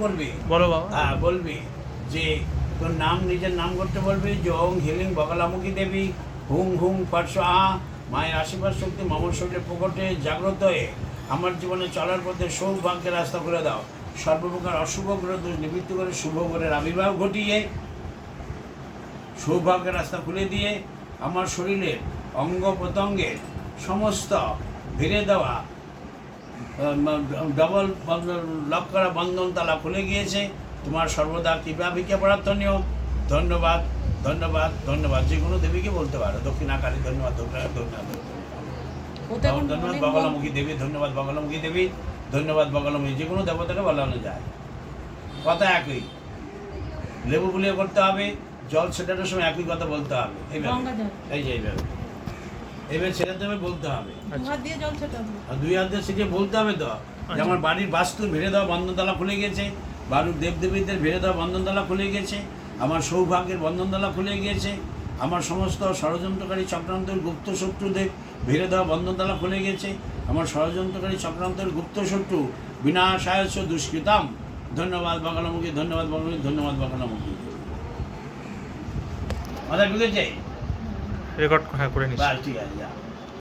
করবি, বলো বাবা। হ্যাঁ বলবি যে তোর নাম, নিজের নাম করতে বলবি যে ওং হিলিং বগলামুখী দেবী হুং হুং পার্শ্বাহা। মায়ের আশীর্বাদ শক্তি মামর শরীরে প্রকটে জাগ্রত হয়ে আমার জীবনে চলার পথে সৌভাগ্যের রাস্তা করে দাও। সর্বপ্রকার অশুভ গ্রহ দোষ নিবৃত্ত করে শুভ গ্রহের আবির্ভাব ঘটিয়ে সৌভাগ্যের রাস্তা খুলে দিয়ে আমার শরীরের অঙ্গ প্রত্যঙ্গের সমস্ত ভিড়ে দেওয়া ডবল লক করা বন্ধন তালা খুলে গিয়েছে। তোমার সর্বদা কৃপা ভিক্ষা প্রার্থনীয়। ধন্যবাদ ধন্যবাদ ধন্যবাদ। যে কোনো দেবীকে বলতে পারো, দক্ষিণাকালী ধন্যবাদ, ধন্যবাদ বগলামুখী দেবী, ধন্যবাদ বগলামুখী দেবী, ধন্যবাদ বগলামুখী। যে কোনো দেবতাকে বলানো যায়, কথা একই। লেবু গুলিয়ে করতে হবে, জল ছেটানোর সময় একই কথা বলতে হবে। এইভাবে এই যে এইভাবে ছেটাতে হবে, বলতে হবে। আর দুই হাত দিয়ে ছিটিয়ে বলতে হবে তো যে আমার বাড়ির বাস্তুর ভেড়ে দেওয়া বন্ধনতলা খুলে গেছে, বাড়ির দেবদেবীদের ভেড়ে দেওয়া বন্ধনতলা খুলে গেছে, আমার সৌভাগ্যের বন্ধনতলা খুলে গিয়েছে, আমার সমস্ত ষড়যন্ত্রকারী চক্রান্তের গুপ্ত শত্রুদের ভেড়ে দেওয়া বন্ধনতলা খুলে গেছে, আমার ষড়যন্ত্রকারী চক্রান্তের গুপ্ত শত্রু বিনাশায়স্য দুষ্কৃতাম। ধন্যবাদ বগলামুখী, ধন্যবাদ বগলামুখী, ধন্যবাদ বগলামুখী। মাথায় ঢুকেছে? রেকর্ড করে নিচ্ছি। ঠিক আছে।